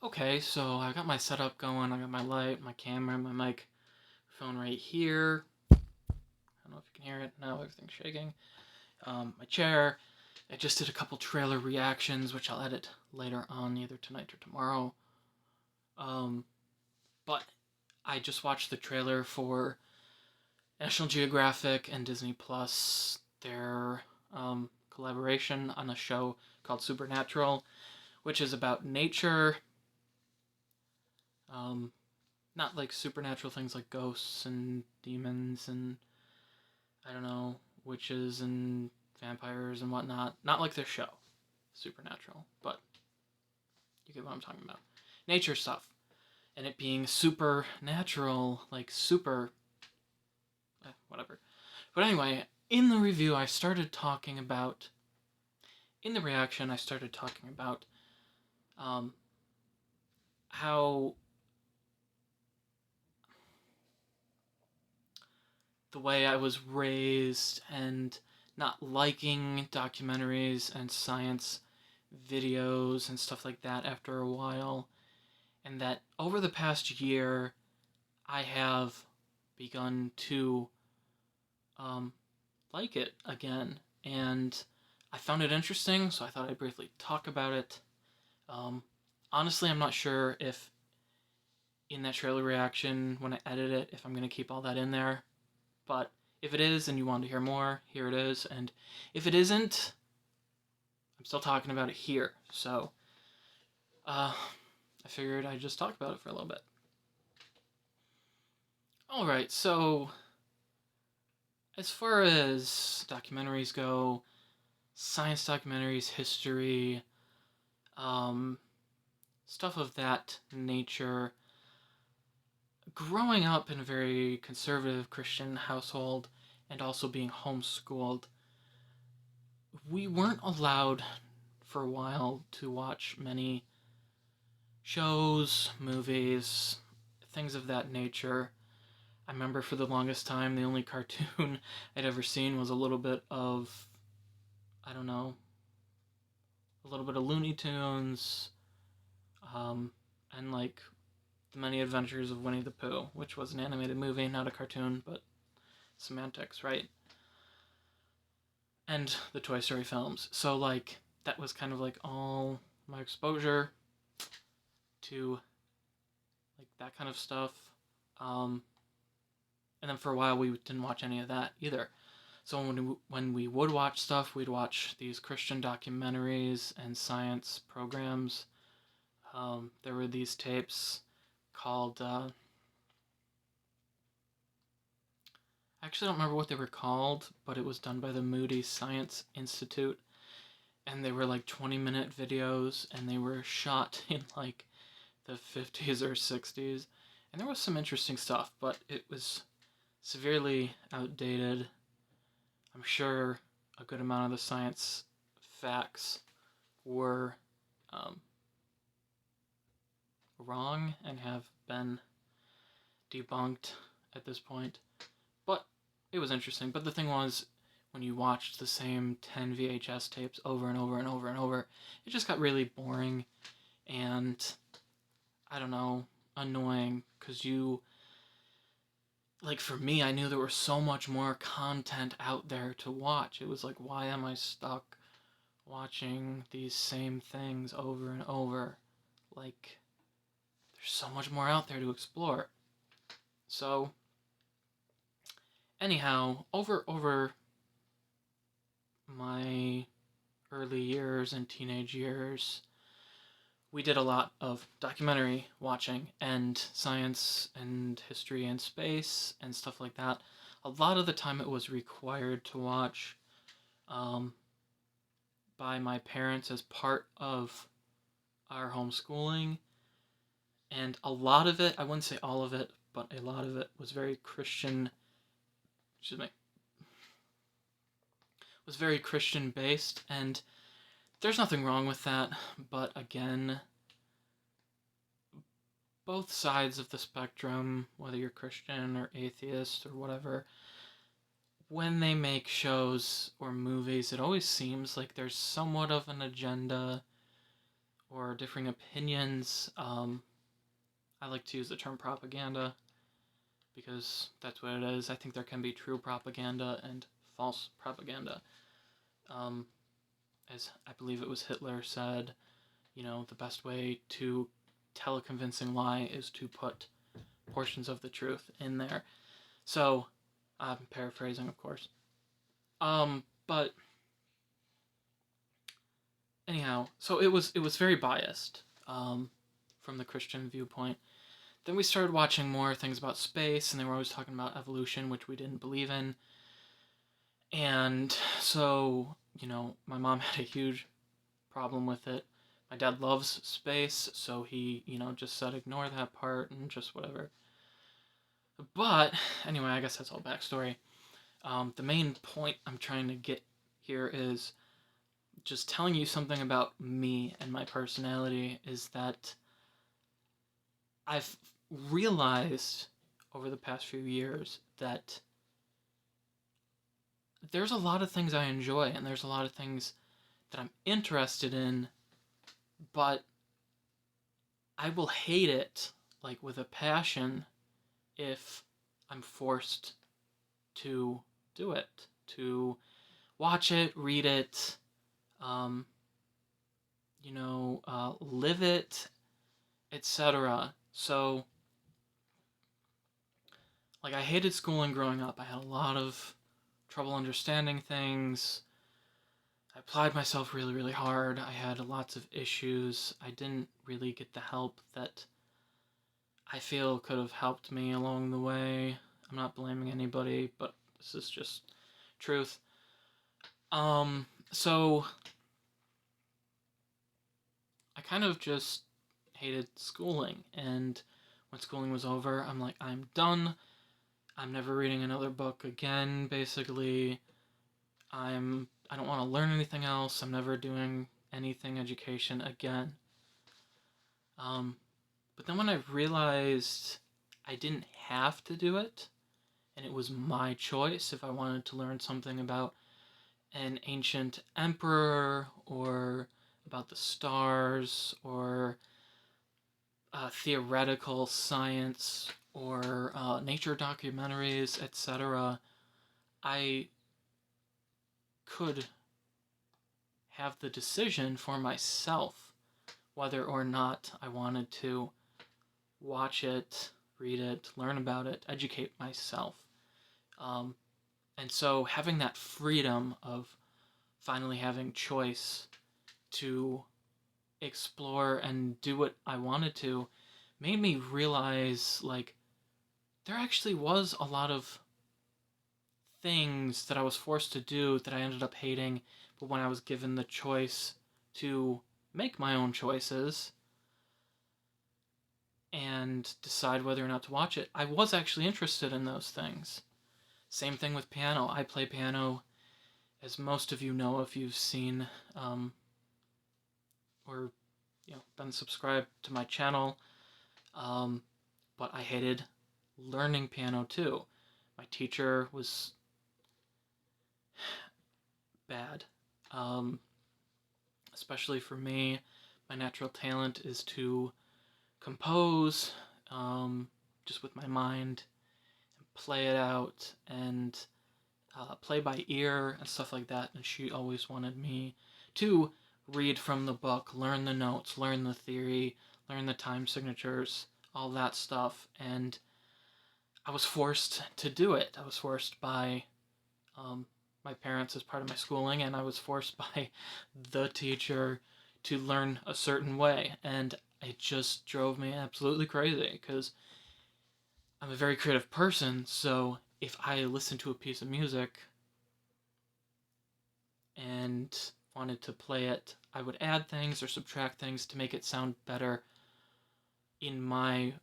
Okay, so I got my setup going. I got my light, my camera, my microphone right here. I don't know if you can hear it. Now everything's shaking. My chair. I just did a couple trailer reactions, which I'll edit later on, either tonight or tomorrow. Um, but I just watched the trailer for National Geographic and Disney Plus, their collaboration on a show called Supernatural, which is about nature. Um, Not like supernatural things like ghosts and demons and I don't know, witches and vampires and whatnot. Not like their show, Supernatural, but you get what I'm talking about. Nature stuff. And it being supernatural, like super, whatever. But anyway, in the review, in the reaction, I started talking about um, how the way I was raised and not liking documentaries and science videos and stuff like that after a while, and that over the past year, I have begun to um, like it again, and I found it interesting, so I thought I'd briefly talk about it. Um, Honestly, I'm not sure if in that trailer reaction, when I edit it, if I'm going to keep all that in there. But if it is and you want to hear more, here it is. And if it isn't, I'm still talking about it here. So I figured I'd just talk about it for a little bit. Alright, so as far as documentaries go, science documentaries, history, um, stuff of that nature, growing up in a very conservative Christian household and also being homeschooled, we weren't allowed for a while to watch many shows, movies, things of that nature. I remember for the longest time, the only cartoon I'd ever seen was a little bit of, I don't know, a little bit of Looney Tunes, and like The Many Adventures of Winnie the Pooh, which was an animated movie, not a cartoon, but semantics, right? And the Toy Story films. So, like, that was kind of like all my exposure to like that kind of stuff. Um, and then for a while, we didn't watch any of that either. So when we would watch stuff, we'd watch these Christian documentaries and science programs. There were these tapes called. I actually don't remember what they were called, but it was done by the Moody Science Institute, and they were like 20-minute videos, and they were shot in like the 50s or 60s, and there was some interesting stuff, but it was severely outdated. I'm sure a good amount of the science facts were um, wrong and have been debunked at this point. But it was interesting. But the thing was, when you watched the same 10 VHS tapes over and over and over and over, it just got really boring and, I don't know, annoying, because like for me, I knew there was so much more content out there to watch. It was like, why am I stuck watching these same things over and over? Like, there's so much more out there to explore. So, anyhow, over my early years and teenage years, we did a lot of documentary watching and science and history and space and stuff like that. A lot of the time it was required to watch um, by my parents as part of our homeschooling. And a lot of it, I wouldn't say all of it, but a lot of it was very Christian, excuse me, was very Christian based. And there's nothing wrong with that, but again, both sides of the spectrum, whether you're Christian or atheist or whatever, when they make shows or movies, it always seems like there's somewhat of an agenda or differing opinions. I like to use the term propaganda because that's what it is. I think there can be true propaganda and false propaganda. Um, as I believe it was Hitler said, the best way to tell a convincing lie is to put portions of the truth in there. So, I'm paraphrasing, of course. But anyhow, so it was very biased, from the Christian viewpoint. Then we started watching more things about space, and they were always talking about evolution, which we didn't believe in. And so, my mom had a huge problem with it. My dad loves space, so he, just said ignore that part and just whatever. But anyway, I guess that's all backstory. The main point I'm trying to get here is just telling you something about me and my personality is that I've realized over the past few years that there's a lot of things I enjoy and there's a lot of things that I'm interested in, but I will hate it like with a passion if I'm forced to do it, to watch it, read it, live it, etc. So, like, I hated schooling growing up. I had a lot of trouble understanding things. I applied myself really, really hard. I had lots of issues. I didn't really get the help that I feel could have helped me along the way. I'm not blaming anybody, but this is just truth. So I kind of just hated schooling, and when schooling was over, I'm like, I'm done. I'm never reading another book again, basically. I don't want to learn anything else. I'm never doing anything education again. But then when I realized I didn't have to do it, and it was my choice if I wanted to learn something about an ancient emperor, or about the stars, or theoretical science, or nature documentaries, etc., I could have the decision for myself whether or not I wanted to watch it, read it, learn about it, educate myself. And so having that freedom of finally having choice to explore and do what I wanted to made me realize, like, there actually was a lot of things that I was forced to do that I ended up hating, but when I was given the choice to make my own choices and decide whether or not to watch it, I was actually interested in those things. Same thing with piano. I play piano, as most of you know if you've seen or been subscribed to my channel. But I hated learning piano too. My teacher was bad. Especially for me, my natural talent is to compose, just with my mind, and play it out, and play by ear and stuff like that. And she always wanted me to read from the book, learn the notes, learn the theory, learn the time signatures, all that stuff. And I was forced to do it. I was forced by my parents as part of my schooling, and I was forced by the teacher to learn a certain way. And it just drove me absolutely crazy because I'm a very creative person. So if I listened to a piece of music and wanted to play it, I would add things or subtract things to make it sound better in my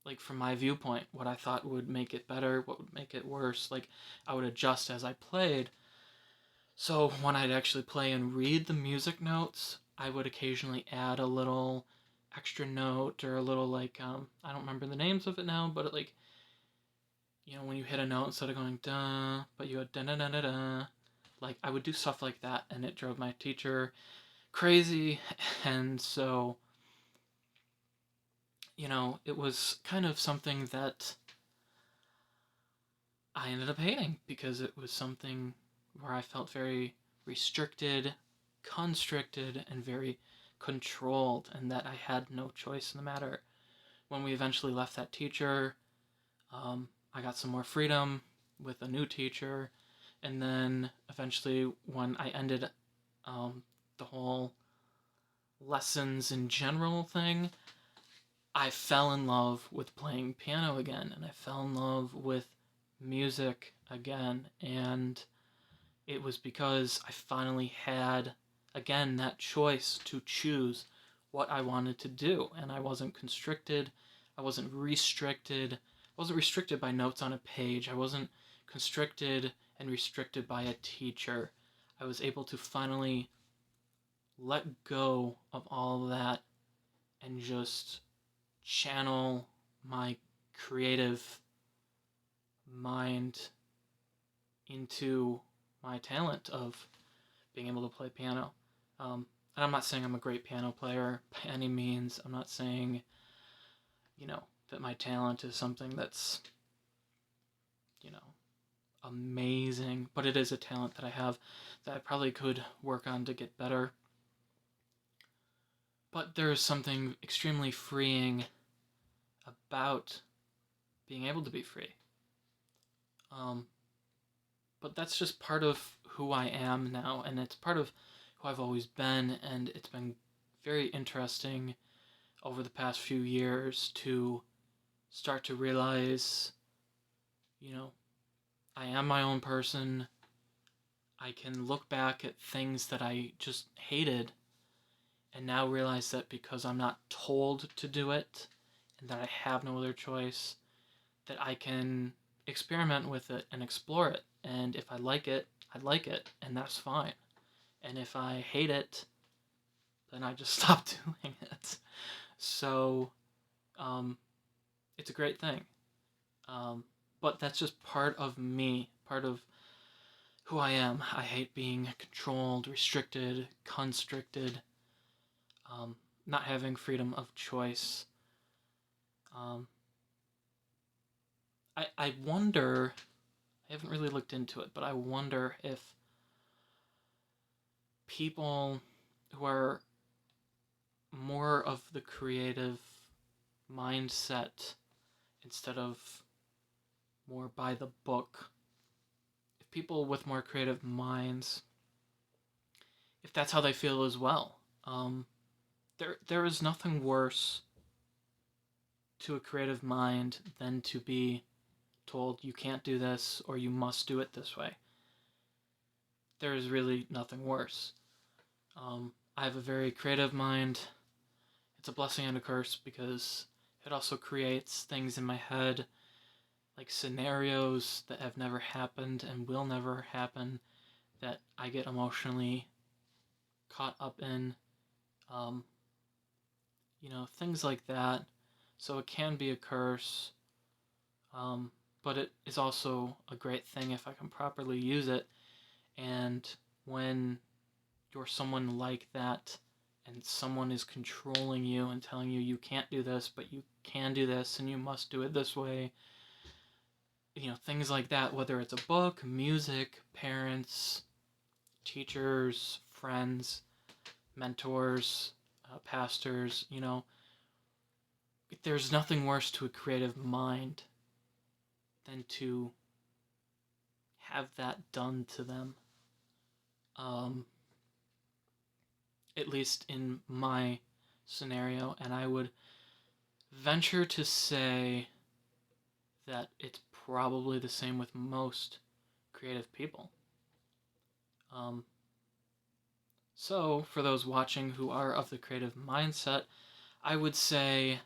like from my viewpoint, what I thought would make it better, what would make it worse. Like, I would adjust as I played. So when I'd actually play and read the music notes, I would occasionally add a little extra note, or a little, like, I don't remember the names of it now, but it, like, when you hit a note, instead of going da, but you had da da da da da, like, I would do stuff like that, and it drove my teacher crazy. And so, it was kind of something that I ended up hating because it was something where I felt very restricted, constricted, and very controlled, and that I had no choice in the matter. When we eventually left that teacher, I got some more freedom with a new teacher, and then eventually, when I ended the whole lessons in general thing, I fell in love with playing piano again, and I fell in love with music again, and it was because I finally had, again, that choice to choose what I wanted to do, and I wasn't constricted, I wasn't restricted, I wasn't restricted by notes on a page, I wasn't constricted and restricted by a teacher. I was able to finally let go of all of that and just channel my creative mind into my talent of being able to play piano. And I'm not saying I'm a great piano player by any means. I'm not saying, that my talent is something that's, you know, amazing, but it is a talent that I have that I probably could work on to get better. But there is something extremely freeing about being able to be free. But that's just part of who I am now, and it's part of who I've always been, and it's been very interesting over the past few years to start to realize, I am my own person. I can look back at things that I just hated and now realize that because I'm not told to do it and that I have no other choice, that I can experiment with it and explore it. And if I like it, I like it, and that's fine. And if I hate it, then I just stop doing it. So, it's a great thing. But that's just part of me, part of who I am. I hate being controlled, restricted, constricted, not having freedom of choice. I wonder, I haven't really looked into it, but I wonder if people who are more of the creative mindset instead of more by the book, if people with more creative minds, if that's how they feel as well. There is nothing worse to a creative mind than to be told you can't do this or you must do it this way. There is really nothing worse. I have a very creative mind. It's a blessing and a curse because it also creates things in my head, like scenarios that have never happened and will never happen, that I get emotionally caught up in. Things like that. So it can be a curse, but it is also a great thing if I can properly use it. And when you're someone like that and someone is controlling you and telling you you can't do this, but you can do this and you must do it this way, things like that, whether it's a book, music, parents, teachers, friends, mentors, pastors, there's nothing worse to a creative mind than to have that done to them. At least in my scenario, and I would venture to say that it's probably the same with most creative people. So, for those watching who are of the creative mindset, I would say,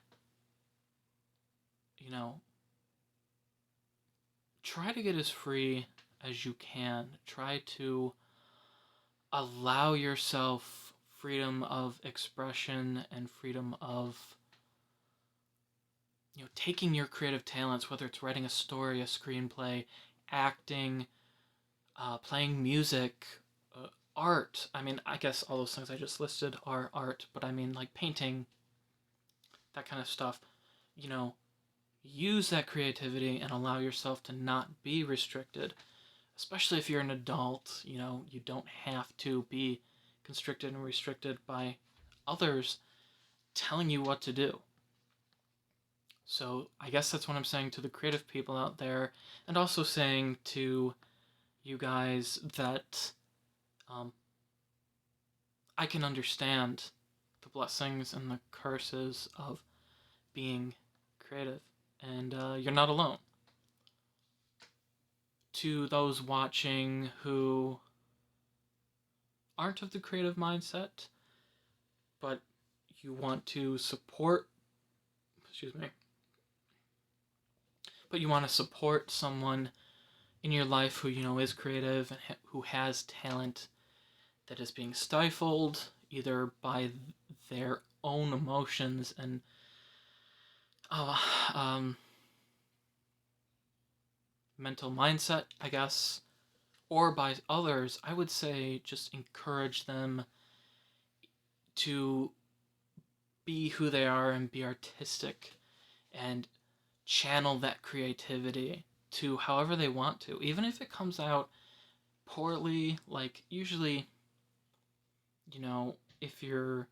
try to get as free as you can. Try to allow yourself freedom of expression and freedom of taking your creative talents, whether it's writing a story, a screenplay, acting, playing music, art, I mean, I guess all those things I just listed are art, but I mean, like painting, that kind of stuff, you know, use that creativity and allow yourself to not be restricted, especially if you're an adult. You know, you don't have to be constricted and restricted by others telling you what to do. So I guess that's what I'm saying to the creative people out there, and also saying to you guys that um, I can understand the blessings and the curses of being creative, and you're not alone. To those watching who aren't of the creative mindset, but you want to support, excuse me, but you want to support someone in your life who you know is creative and who has talent that is being stifled either by their own emotions and uh, um, mental mindset, I guess, or by others, I would say just encourage them to be who they are and be artistic and channel that creativity to however they want to, even if it comes out poorly. Like, usually, you know, if you're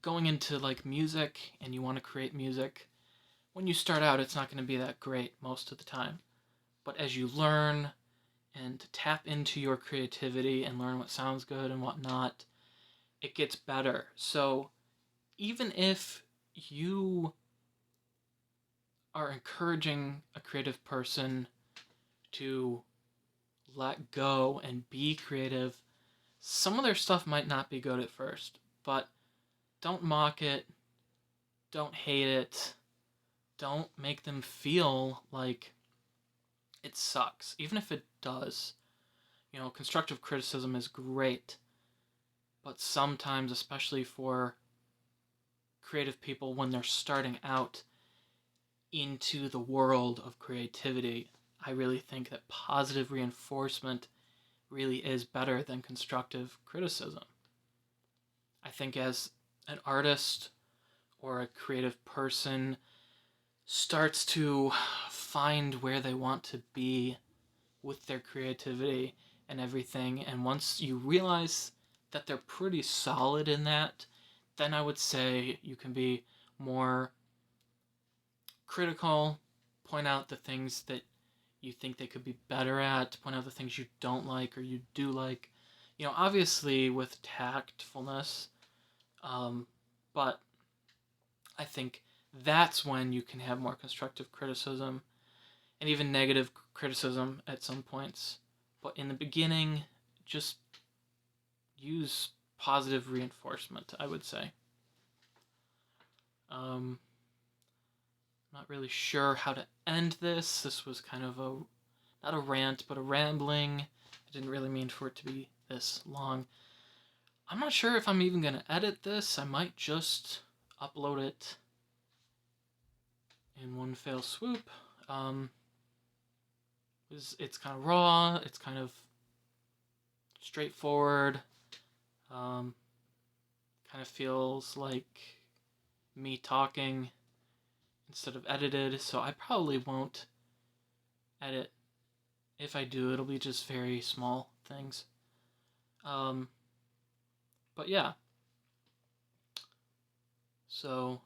going into like music and you want to create music, when you start out, it's not going to be that great most of the time. But as you learn and tap into your creativity and learn what sounds good and what not, it gets better. So even if you are encouraging a creative person to let go and be creative, some of their stuff might not be good at first, but don't mock it, don't hate it, don't make them feel like it sucks, even if it does. You know, constructive criticism is great, but sometimes, especially for creative people when they're starting out into the world of creativity, I really think that positive reinforcement really is better than constructive criticism. I think as an artist or a creative person starts to find where they want to be with their creativity and everything, and once you realize that they're pretty solid in that, then I would say you can be more critical, point out the things that you think they could be better at, point out the things you don't like or you do like. You know, obviously with tactfulness, but I think that's when you can have more constructive criticism and even negative criticism at some points. But in the beginning, just use positive reinforcement, I would say. Not really sure how to end this. This was kind of a, not a rant, but a rambling. I didn't really mean for it to be this long. I'm not sure if I'm even going to edit this. I might just upload it in one fell swoop. It's kind of raw. It's kind of straightforward. Kind of feels like me talking instead of edited, so I probably won't edit. If I do, it'll be just very small things. But yeah. So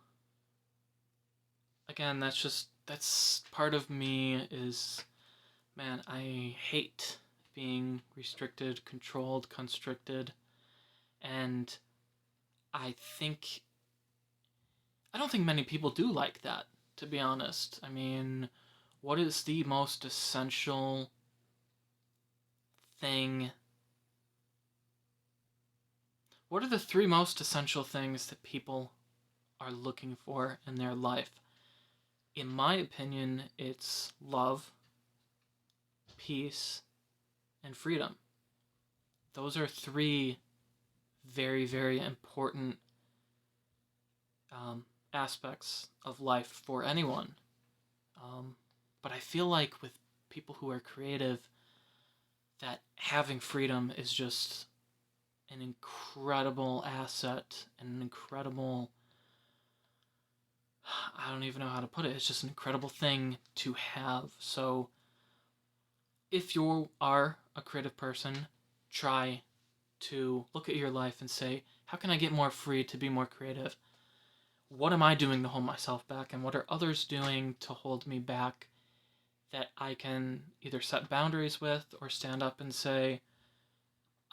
again, that's part of me is, man, I hate being restricted, controlled, constricted, and I don't think many people do like that, to be honest. I mean, what is the most essential thing? What are the three most essential things that people are looking for in their life? In my opinion, it's love, peace, and freedom. Those are three very, very important aspects of life for anyone. But I feel like with people who are creative, that having freedom is just an incredible asset, and an incredible, I don't even know how to put it, it's just an incredible thing to have. So if you are a creative person, try to look at your life and say, how can I get more free to be more creative? What am I doing to hold myself back, and what are others doing to hold me back that I can either set boundaries with or stand up and say,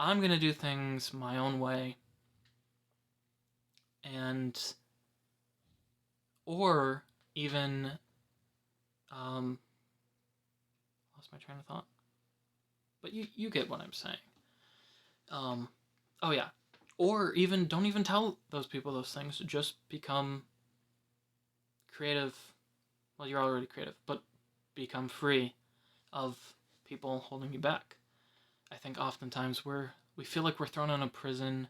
I'm going to do things my own way, and or even lost my train of thought, but you get what I'm saying. Oh yeah, or even don't even tell those people those things, just become creative. Well, you're already creative, but become free of people holding you back. I think oftentimes we feel like we're thrown in a prison,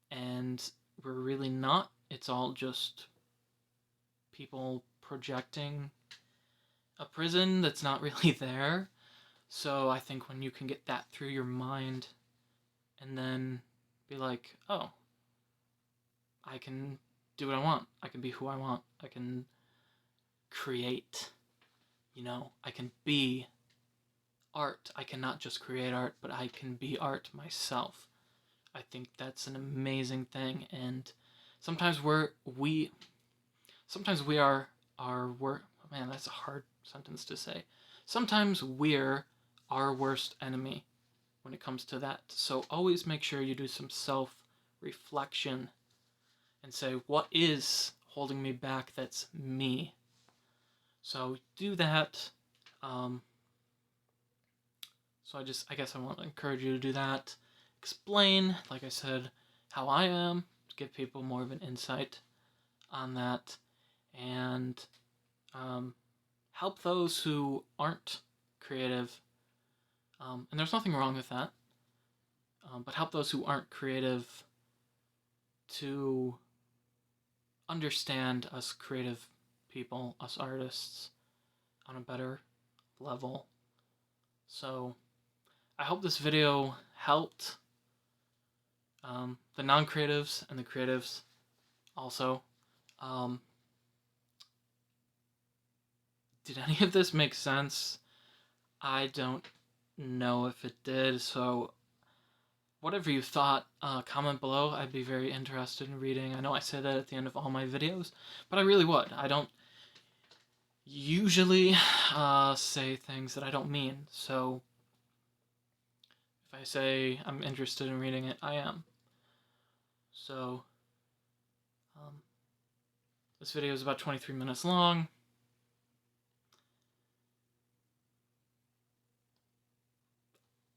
and we're really not. It's all just people projecting a prison that's not really there. So I think when you can get that through your mind and then be like, oh, I can do what I want. I can be who I want. I can create, I can be art. I cannot just create art, but I can be art myself. I think that's an amazing thing, and sometimes sometimes we are our work. Man, that's a hard sentence to say. Sometimes we're our worst enemy when it comes to that. So always make sure you do some self-reflection and say, what is holding me back that's me? So do that. So I guess I want to encourage you to do that. Explain, like I said, how I am, to give people more of an insight on that, and help those who aren't creative. And there's nothing wrong with that, but help those who aren't creative to understand us creative people, us artists, on a better level. So I hope this video helped the non-creatives and the creatives also. Did any of this make sense? I don't know if it did, so whatever you thought, comment below. I'd be very interested in reading. I know I say that at the end of all my videos, but I really would. I don't usually say things that I don't mean, so if I say I'm interested in reading it, I am. So, this video is about 23 minutes long.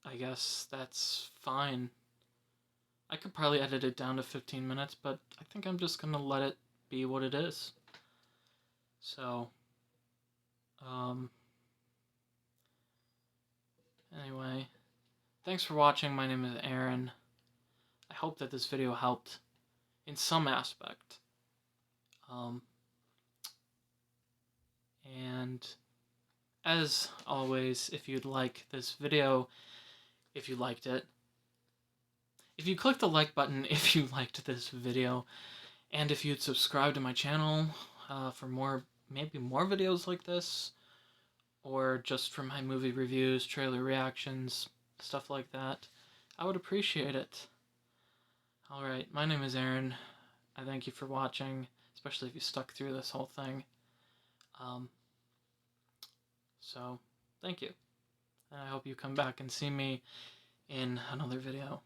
I guess that's fine. I could probably edit it down to 15 minutes, but I think I'm just gonna let it be what it is. So, anyway, thanks for watching. My name is Aaron. I hope that this video helped in some aspect. And as always, if you'd like this video, if you liked it, if you click the like button if you liked this video, and if you'd subscribe to my channel for maybe more videos like this, or just for my movie reviews, trailer reactions, stuff like that, I would appreciate it. Alright, my name is Aaron. I thank you for watching, especially if you stuck through this whole thing. So, thank you. And I hope you come back and see me in another video.